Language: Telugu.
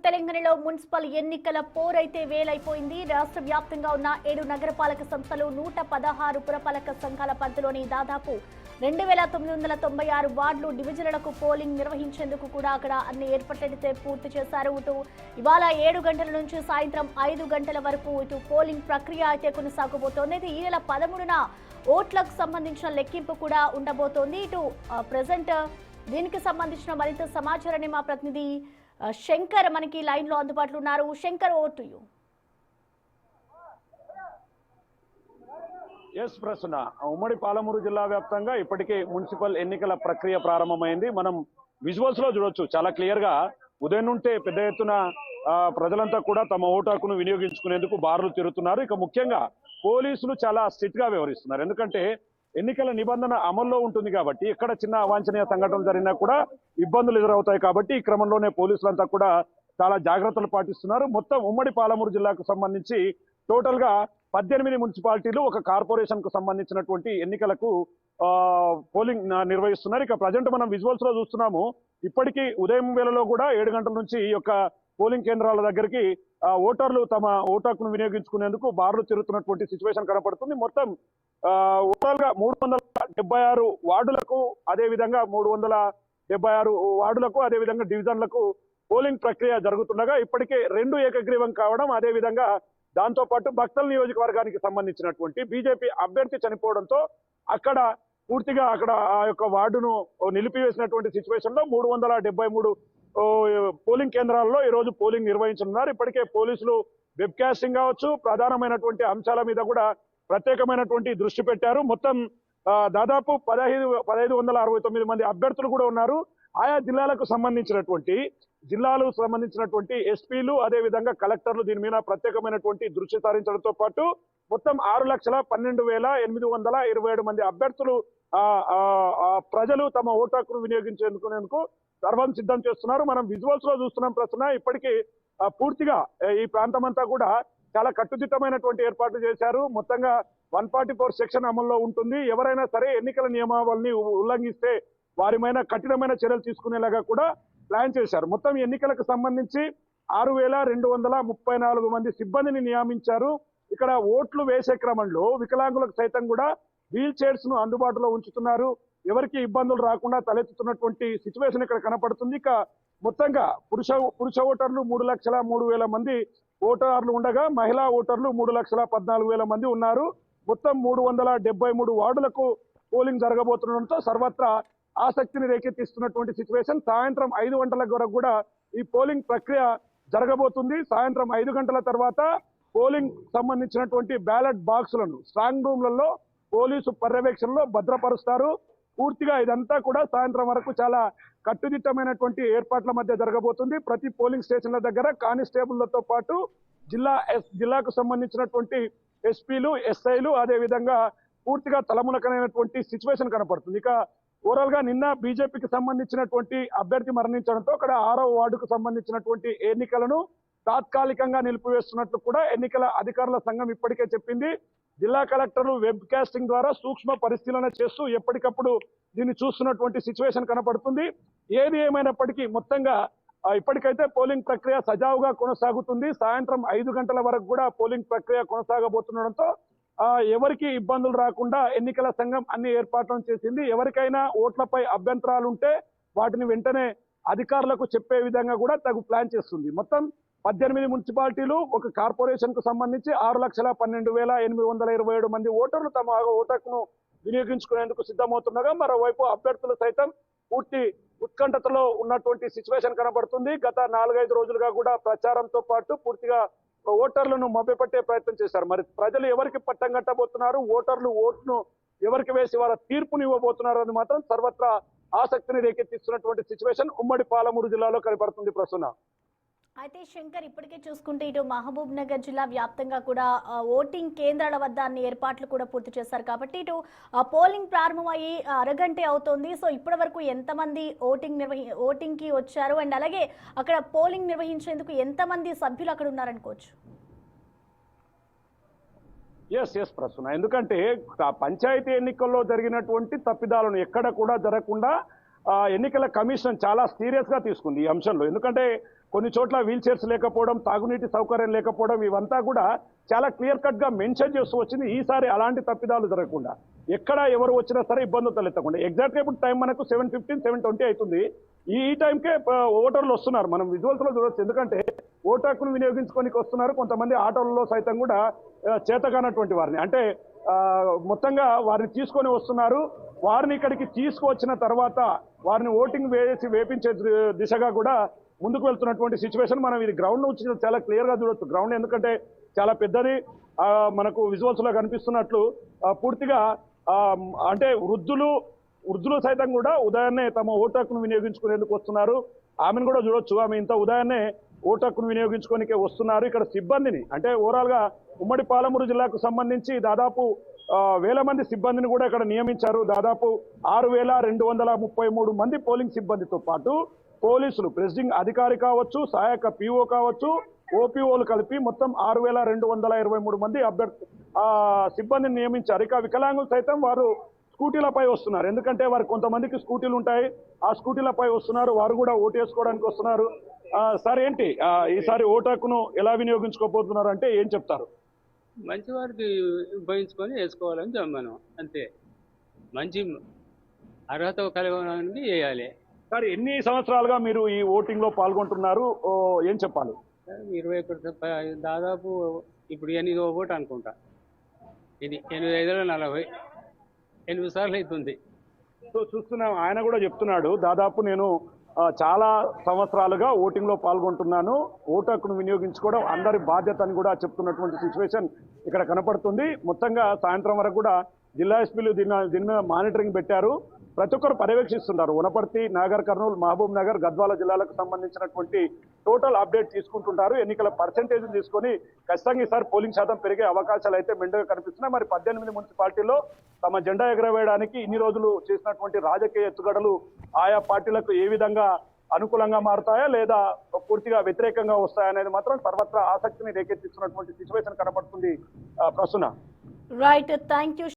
తెలంగాణలో మున్సిపల్ ఎన్నికల పోరైతే వేలైపోయింది. రాష్ట్ర వ్యాప్తంగా ఉన్న 7 నగరపాలక సంస్థలు 116 పురపాలక సంఘాల పరిధిలోని దాదాపు 2996 వార్డులు డివిజన్లకు పోలింగ్ నిర్వహించేందుకు కూడా అక్కడ అన్ని ఏర్పాట్లయితే పూర్తి చేశారు. ఇటు ఇవాళ 7 గంటల నుంచి సాయంత్రం 5 గంటల వరకు ఇటు పోలింగ్ ప్రక్రియ అయితే కొనసాగబోతోంది. ఈ నెల 13న ఓట్లకు సంబంధించిన లెక్కింపు కూడా ఉండబోతోంది. ఇటు ప్రెసెంట్ దీనికి సంబంధించిన మరింత సమాచారాన్ని మా ప్రతినిధి శంకర్ మనకి లైన్ లో అందుబాటులో ఉన్నారు. Shankar, over to you. S Prasanna, ఉమ్మడి పాలమూరు జిల్లా వ్యాప్తంగా ఇప్పటికే మున్సిపల్ ఎన్నికల ప్రక్రియ ప్రారంభమైంది. మనం విజువల్స్ లో చూడొచ్చు, చాలా క్లియర్ గా ఉదయం నుంటే పెద్ద ఎత్తున ప్రజలంతా కూడా తమ ఓటు హక్కును వినియోగించుకునేందుకు బారులు తిరుగుతున్నారు. ఇక ముఖ్యంగా పోలీసులు చాలా స్ట్రిక్ట్ గా వ్యవహరిస్తున్నారు. ఎందుకంటే ఎన్నికల నిబంధన అమల్లో ఉంటుంది కాబట్టి ఎక్కడ చిన్న అవాంఛనీయ సంఘటనలు జరిగినా కూడా ఇబ్బందులు ఎదురవుతాయి. కాబట్టి ఈ క్రమంలోనే పోలీసులంతా కూడా చాలా జాగ్రత్తలు పాటిస్తున్నారు. మొత్తం ఉమ్మడి పాలమూరు జిల్లాకు సంబంధించి టోటల్ గా 18 మున్సిపాలిటీలు, ఒక కార్పొరేషన్ కు సంబంధించినటువంటి ఎన్నికలకు పోలింగ్ నిర్వహిస్తున్నారు. ఇక ప్రజెంట్ మనం విజువల్స్ లో చూస్తున్నాము, ఇప్పటికీ ఉదయం వేళలో కూడా 7 గంటల నుంచి ఈ యొక్క పోలింగ్ కేంద్రాల దగ్గరికి ఓటర్లు తమ ఓటు హక్కును వినియోగించుకునేందుకు బారులు తిరుగుతున్నటువంటి సిచ్యువేషన్ కనపడుతుంది. మొత్తం ఓవరాల్ గా 376 వార్డులకు, అదేవిధంగా 376 వార్డులకు, అదేవిధంగా డివిజన్లకు పోలింగ్ ప్రక్రియ జరుగుతుండగా ఇప్పటికే 2 ఏకగ్రీవం కావడం, అదేవిధంగా దాంతో పాటు భక్తల్ నియోజకవర్గానికి సంబంధించినటువంటి బీజేపీ అభ్యర్థి చనిపోవడంతో అక్కడ పూర్తిగా ఆ యొక్క వార్డును నిలిపివేసినటువంటి సిచ్యువేషన్ లో 373 పోలింగ్ కేంద్రాల్లో ఈ రోజు పోలింగ్ నిర్వహించనున్నారు. ఇప్పటికే పోలీసులు వెబ్ కాస్టింగ్ కావచ్చు, ప్రధానమైనటువంటి అంశాల మీద కూడా ప్రత్యేకమైనటువంటి దృష్టి పెట్టారు. మొత్తం దాదాపు 1569 మంది అభ్యర్థులు కూడా ఉన్నారు. ఆయా జిల్లాలకు సంబంధించినటువంటి ఎస్పీలు, అదేవిధంగా కలెక్టర్లు దీని మీద ప్రత్యేకమైనటువంటి దృష్టి సారించడంతో పాటు మొత్తం 6,12,827 మంది అభ్యర్థులు ప్రజలు తమ ఓటు హక్కును వినియోగించేందుకు సర్వం సిద్ధం చేస్తున్నారు. మనం విజువల్స్ లో చూస్తున్నాం ప్రస్తుతం. ఇప్పటికీ పూర్తిగా ఈ ప్రాంతం అంతా కూడా చాలా కట్టుదిట్టమైనటువంటి ఏర్పాట్లు చేశారు. మొత్తంగా 144 సెక్షన్ అమల్లో ఉంటుంది. ఎవరైనా సరే ఎన్నికల నియమావళిని ఉల్లంఘిస్తే వారిపైన కఠినమైన చర్యలు తీసుకునేలాగా కూడా ప్లాన్ చేశారు. మొత్తం ఎన్నికలకు సంబంధించి 6,234 మంది సిబ్బందిని నియమించారు. ఇక్కడ ఓట్లు వేసే క్రమంలో వికలాంగులకు సైతం కూడా వీల్ చైర్స్ ను అందుబాటులో ఉంచుతున్నారు. ఎవరికి ఇబ్బందులు రాకుండా తలెత్తుతున్నటువంటి సిచ్యువేషన్ ఇక్కడ కనపడుతుంది. ఇక మొత్తంగా పురుష ఓటర్లు 3,03,000 మంది ఓటర్లు ఉండగా మహిళా ఓటర్లు 3,14,000 మంది ఉన్నారు. మొత్తం 373 వార్డులకు పోలింగ్ జరగబోతుండడంతో సర్వత్రా ఆసక్తిని రేకెత్తిస్తున్నటువంటి సిచ్యువేషన్. సాయంత్రం 5 గంటల వరకు కూడా ఈ పోలింగ్ ప్రక్రియ జరగబోతుంది. సాయంత్రం 5 గంటల తర్వాత పోలింగ్ సంబంధించినటువంటి బ్యాలెట్ బాక్సులను స్ట్రాంగ్ రూమ్లలో పోలీసు పర్యవేక్షణలో భద్రపరుస్తారు. పూర్తిగా ఇదంతా కూడా సాయంత్రం వరకు చాలా కట్టుదిట్టమైనటువంటి ఏర్పాట్ల మధ్య జరగబోతుంది. ప్రతి పోలింగ్ స్టేషన్ల దగ్గర కానిస్టేబుళ్లతో పాటు జిల్లాకు సంబంధించినటువంటి ఎస్పీలు, ఎస్ఐలు, అదే విధంగా పూర్తిగా తలమునకనైనటువంటి సిచ్యువేషన్ కనపడుతుంది. ఇక ఓవరాల్ గా నిన్న బీజేపీకి సంబంధించినటువంటి అభ్యర్థి మరణించడంతో అక్కడ 6వ వార్డుకు సంబంధించినటువంటి ఎన్నికలను తాత్కాలికంగా నిలిపివేస్తున్నట్లు కూడా ఎన్నికల అధికారుల సంఘం ఇప్పటికే చెప్పింది. జిల్లా కలెక్టర్లు వెబ్ కాస్టింగ్ ద్వారా సూక్ష్మ పరిశీలన చేస్తూ ఎప్పటికప్పుడు దీన్ని చూస్తున్నటువంటి సిచ్యువేషన్ కనపడుతుంది. ఏది ఏమైనప్పటికీ మొత్తంగా ఇప్పటికైతే పోలింగ్ ప్రక్రియ సజావుగా కొనసాగుతుంది. సాయంత్రం 5 గంటల వరకు కూడా పోలింగ్ ప్రక్రియ కొనసాగబోతుండడంతో ఎవరికి ఇబ్బందులు రాకుండా ఎన్నికల సంఘం అన్ని ఏర్పాట్లను చేసింది. ఎవరికైనా ఓట్లపై అభ్యంతరాలు ఉంటే వాటిని వెంటనే అధికారులకు చెప్పే విధంగా కూడా తగు ప్లాన్ చేస్తుంది. మొత్తం 18 మున్సిపాలిటీలు, ఒక కార్పొరేషన్ కు సంబంధించి 6,12,827 మంది ఓటర్లు తమ ఓటు హక్కును వినియోగించుకునేందుకు సిద్ధమవుతుండగా మరోవైపు అభ్యర్థులు సైతం పూర్తి ఉత్కంఠతలో ఉన్నటువంటి సిచ్యువేషన్ కనబడుతుంది. గత 4-5 రోజులుగా కూడా ప్రచారంతో పాటు పూర్తిగా ఓటర్లను మభ్యపెట్టే ప్రయత్నం చేశారు. మరి ప్రజలు ఎవరికి పట్టం కట్టబోతున్నారు, ఓటర్లు ఓటును ఎవరికి వేసి వారి తీర్పుని ఇవ్వబోతున్నారు అని మాత్రం సర్వత్రా ఆసక్తిని రేకెత్తిస్తున్నటువంటి సిచ్యువేషన్ ఉమ్మడి పాలమూరు జిల్లాలో కనబడుతుంది ప్రస్తుతం. అయితే శంకర్, ఇప్పటికే చూసుకుంటే ఇటు మహబూబ్ నగర్ జిల్లా వ్యాప్తంగా కూడా ఓటింగ్ కేంద్రాల వద్ద అన్ని ఏర్పాట్లు కూడా పూర్తి చేశారు. కాబట్టి ఇటు పోలింగ్ ప్రారంభమయ్యి అరగంటే అవుతోంది. సో ఇప్పటి వరకు ఎంతమంది ఓటింగ్ కి వచ్చారు, అండ్ అలాగే అక్కడ పోలింగ్ నిర్వహించేందుకు ఎంతమంది సభ్యులు అక్కడ ఉన్నారనుకోవచ్చు? ఎస్ ప్రస్తుతం, ఎందుకంటే పంచాయతీ ఎన్నికల్లో జరిగినటువంటి తప్పిదాలను ఎక్కడ కూడా జరగకుండా ఎన్నికల కమిషన్ చాలా సీరియస్ గా తీసుకుంది ఈ అంశంలో. ఎందుకంటే కొన్ని చోట్ల వీల్ చైర్స్ లేకపోవడం, తాగునీటి సౌకర్యం లేకపోవడం, ఇవంతా కూడా చాలా క్లియర్ కట్ గా మెన్షన్ చేస్తూ వచ్చింది. ఈసారి అలాంటి తప్పిదాలు జరగకుండా, ఎక్కడ ఎవరు వచ్చినా సరే ఇబ్బందులు తలెత్తకుండా. ఎగ్జాక్ట్ గా ఇప్పుడు టైం మనకు 7:15, 7:20 అవుతుంది. ఈ టైంకే ఓటర్లు వస్తున్నారు. మనం విజువల్స్ లో చూడొచ్చు. ఎందుకంటే ఓటు హక్కును వినియోగించుకోనికి వస్తున్నారు. కొంతమంది ఆటోలలో సైతం కూడా చేతగానటువంటి వారిని, అంటే మొత్తంగా వారిని తీసుకొని వస్తున్నారు. వారిని ఇక్కడికి తీసుకువచ్చిన తర్వాత వారిని ఓటింగ్ వేపించే దిశగా కూడా ముందుకు వెళ్తున్నటువంటి సిచ్యువేషన్ మనం ఇది గ్రౌండ్ నుంచి చాలా క్లియర్ గా చూడొచ్చు. గ్రౌండ్ ఎందుకంటే చాలా పెద్దది, మనకు విజువల్స్ లో కనిపిస్తున్నట్లు పూర్తిగా అంటే వృద్ధులు సైతం కూడా ఉదయాన్నే తమ ఓటు హక్కును వినియోగించుకునేందుకు వస్తున్నారు. ఆమెను కూడా చూడొచ్చు. ఆమె ఇంత ఉదయాన్నే ఓటు హక్కును వినియోగించుకోనికే వస్తున్నారు. ఇక్కడ సిబ్బందిని, అంటే ఓవరాల్ గా ఉమ్మడి పాలమూరు జిల్లాకు సంబంధించి దాదాపు వేల మంది సిబ్బందిని కూడా ఇక్కడ నియమించారు. దాదాపు 6,233 మంది పోలింగ్ సిబ్బందితో పాటు పోలీసులు, ప్రెసిడింగ్ అధికారి కావచ్చు, సహాయక పిఓ కావచ్చు, ఓపీఓలు కలిపి మొత్తం 6,223 మంది సిబ్బందిని నియమించారు. ఇక వికలాంగులు సైతం వారు స్కూటీలపై వస్తున్నారు. ఎందుకంటే వారు కొంతమందికి స్కూటీలు ఉంటాయి, ఆ స్కూటీలపై వస్తున్నారు. వారు కూడా ఓటు వేసుకోవడానికి వస్తున్నారు. సార్ ఏంటి ఈసారి ఓటు హక్కును ఎలా వినియోగించుకోబోతున్నారు అంటే ఏం చెప్తారు? మంచి వారికి ఉపయోగించుకొని వేసుకోవాలని చెప్పాను, అంతే. మంచి అర్హత కలగడానికి వేయాలి. సార్ ఎన్ని సంవత్సరాలుగా మీరు ఈ ఓటింగ్ లో పాల్గొంటున్నారు? ఏం చెప్పాలి? 21 దాదాపు ఇప్పుడు 8వ ఓటు అనుకుంటా. ఇది 85-40 8 సార్లు అవుతుంది. సో చూస్తున్నాం, ఆయన కూడా చెప్తున్నాడు దాదాపు నేను చాలా సంవత్సరాలుగా ఓటింగ్ లో పాల్గొంటున్నాను, ఓటు హక్కును వినియోగించుకోవడం అందరి బాధ్యత అని కూడా చెప్తున్నటువంటి సిచ్యువేషన్ ఇక్కడ కనపడుతుంది. మొత్తంగా సాయంత్రం వరకు కూడా జిల్లా ఎస్పీలు దీని మీద మానిటరింగ్ పెట్టారు. ప్రతి ఒక్కరు పర్యవేక్షిస్తున్నారు. వనపర్తి, నాగర్ కర్నూలు, మహబూబ్ నగర్, గద్వాల జిల్లాలకు సంబంధించినటువంటి టోటల్ అప్డేట్ తీసుకుంటుంటారు. ఎన్నికల పర్సెంటేజ్ తీసుకొని ఖచ్చితంగా ఈసారి పోలింగ్ శాతం పెరిగే అవకాశాలు అయితే మెండుగా కనిపిస్తున్నాయి. మరి 18 మున్సిపాలిటీల్లో తమ జెండా ఎగరవేయడానికి ఇన్ని రోజులు చేసినటువంటి రాజకీయ ఎత్తుగడలు ఆయా పార్టీలకు ఏ విధంగా అనుకూలంగా మారుతాయా లేదా పూర్తిగా వ్యతిరేకంగా వస్తాయా అనేది మాత్రం సర్వత్రా ఆసక్తిని రేకెత్తిస్తున్నటువంటి సిచ్యువేషన్ కనపడుతుంది. ప్రస్తుతం రైట్, థ్యాంక్ యూ.